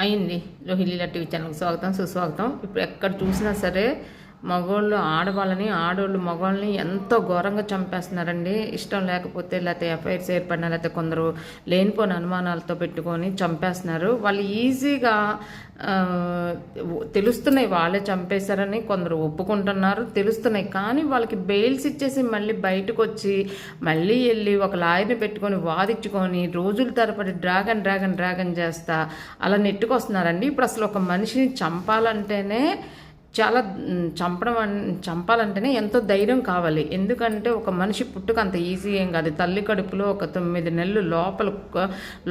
అయింది. రోహిలీలా టీవీ ఛానల్కి స్వాగతం, సుస్వాగతం. ఇప్పుడు ఎక్కడ చూసినా సరే మగోళ్ళు ఆడోళ్ళు మగవాళ్ళని ఎంతో ఘోరంగా చంపేస్తున్నారండి. ఇష్టం లేకపోతే, లేకపోతే ఎఫ్ఐఆర్స్ ఏర్పడినా, లేకపోతే కొందరు లేనిపోని అనుమానాలతో పెట్టుకొని చంపేస్తున్నారు. వాళ్ళు ఈజీగా తెలుస్తున్నాయి వాళ్ళే చంపేశారని, కొందరు ఒప్పుకుంటున్నారు, తెలుస్తున్నాయి. కానీ వాళ్ళకి బెయిల్స్ ఇచ్చేసి మళ్ళీ బయటకు వచ్చి మళ్ళీ వెళ్ళి ఒక లాయర్ని పెట్టుకొని వాదించుకొని రోజుల తరబడి డ్రాగన్ చేస్తా అలా నెట్టుకొస్తున్నారండి. ఇప్పుడు అసలు ఒక మనిషిని చంపాలంటేనే చాలా చంపాలంటేనే ఎంతో ధైర్యం కావాలి. ఎందుకంటే ఒక మనిషి పుట్టుక అంత ఈజీ ఏం కాదు. తల్లి కడుపులో ఒక 9 నెలలు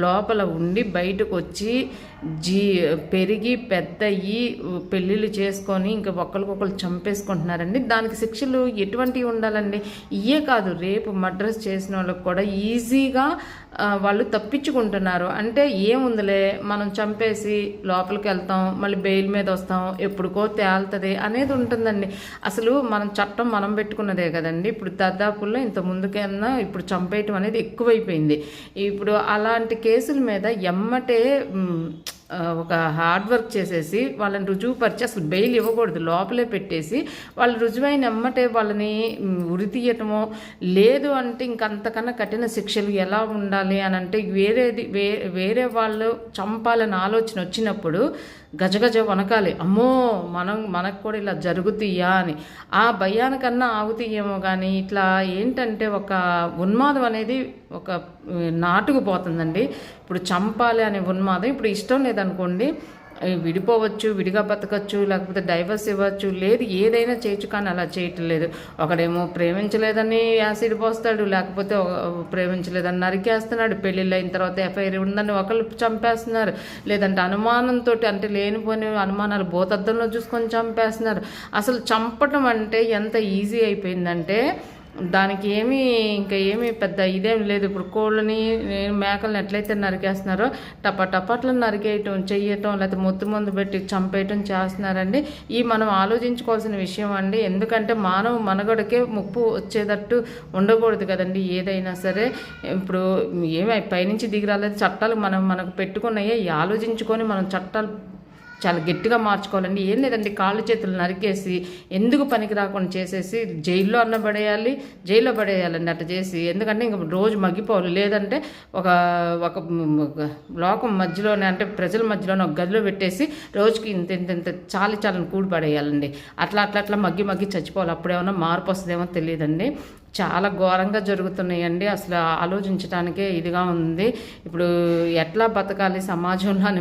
లోపల ఉండి బయటకు వచ్చి పెరిగి పెద్దయ్యి పెళ్ళిళ్ళు చేసుకొని ఇంకా ఒకరికొకరు చంపేసుకుంటున్నారండి. దానికి శిక్షలు ఎటువంటివి ఉండాలండి? ఇయే కాదు, రేపు మర్డర్స్ చేసిన వాళ్ళకి కూడా ఈజీగా వాళ్ళు తప్పించుకుంటున్నారు. అంటే ఏముందిలే, మనం చంపేసి లోపలికి వెళ్తాం, మళ్ళీ బెయిల్ మీద వస్తాం, ఎప్పుడుకో తేలుతుంది అనేది ఉంటుందండి. అసలు చట్టం మనం పెట్టుకున్నదే కదండి. ఇప్పుడు దాదాపుల్లో ఇంత ముందుకన్నా ఇప్పుడు చంపేయటం అనేది ఎక్కువైపోయింది. ఇప్పుడు అలాంటి కేసుల మీద ఎమ్మటే ఒక హార్డ్ వర్క్ చేసేసి వాళ్ళని రుజువుపరిచి అసలు బెయిల్ ఇవ్వకూడదు, లోపలే పెట్టేసి వాళ్ళు రుజువైన ఎమ్మటే వాళ్ళని ఉరి తీయటమో, లేదు అంటే ఇంకంతకన్నా కఠిన శిక్షలు ఎలా ఉండాలి అని అంటే వేరే వాళ్ళు చంపాలని ఆలోచన వచ్చినప్పుడు గజగజ వనకాలి. అమ్మో మనకు కూడా ఇలా జరుగుతాయా అని ఆ భయానికన్నా ఆగుతీయేమో. కానీ ఇట్లా ఏంటంటే ఒక ఉన్మాదం అనేది ఒక నాటుకుపోతుందండి. ఇప్పుడు చంపాలి అనే ఉన్మాదం ఇప్పుడు ఇష్టం లేదనుకోండి, విడిపోవచ్చు, విడిగా బతకచ్చు, లేకపోతే డైవర్స్ ఇవ్వచ్చు, లేదు ఏదైనా చేయొచ్చు. కానీ అలా చేయటం లేదు. ఒకడేమో ప్రేమించలేదని యాసిడ్ పోస్తాడు, లేకపోతే ప్రేమించలేదని నరికేస్తున్నాడు, పెళ్ళిళ్ళు అయిన తర్వాత ఎఫ్ఐఆర్ ఉందని ఒకళ్ళు చంపేస్తున్నారు, లేదంటే అనుమానంతో అంటే లేనిపోని అనుమానాలు భూతద్దంలో చూసుకొని చంపేస్తున్నారు. అసలు చంపటం అంటే ఎంత ఈజీ అయిపోయిందంటే దానికి ఏమీ పెద్ద ఇదేం లేదు. ఇప్పుడు కోళ్ళని మేకలను ఎట్లయితే నరికేస్తున్నారో టపటపట్లు నరికేయటం, చెయ్యటం, లేకపోతే మొత్తు మందు పెట్టి చంపేయటం చేస్తున్నారండి. మనం ఆలోచించుకోవాల్సిన విషయం అండి. ఎందుకంటే మానవ మనుగడకే ముప్పు వచ్చేటట్టు ఉండకూడదు కదండి ఏదైనా సరే. ఇప్పుడు పైనుంచి దిగిరాలేదు, చట్టాలు మనకు పెట్టుకున్నాయే ఆలోచించుకొని మనం చట్టాలు చాలా గట్టిగా మార్చుకోవాలండి. ఏం లేదండి, కాళ్ళు చేతులు నరికేసి ఎందుకు పనికి రాకుండా చేసేసి జైల్లో పడేయాలండి అట్లా చేసి. ఎందుకంటే ఇంక రోజు మగ్గిపోవాలి. లేదంటే ఒక లోకం మధ్యలోనే అంటే ప్రజల మధ్యలోనే ఒక గదిలో పెట్టేసి రోజుకి ఇంత చాలని కూడి పడేయాలండి. అట్లా మగ్గి చచ్చిపోవాలి. అప్పుడేమన్నా మార్పు వస్తుందేమో తెలియదండి. చాలా ఘోరంగా జరుగుతున్నాయండి. అసలు ఆలోచించడానికే ఇదిగా ఉంది. ఇప్పుడు ఎట్లా బతకాలి సమాజంలో అని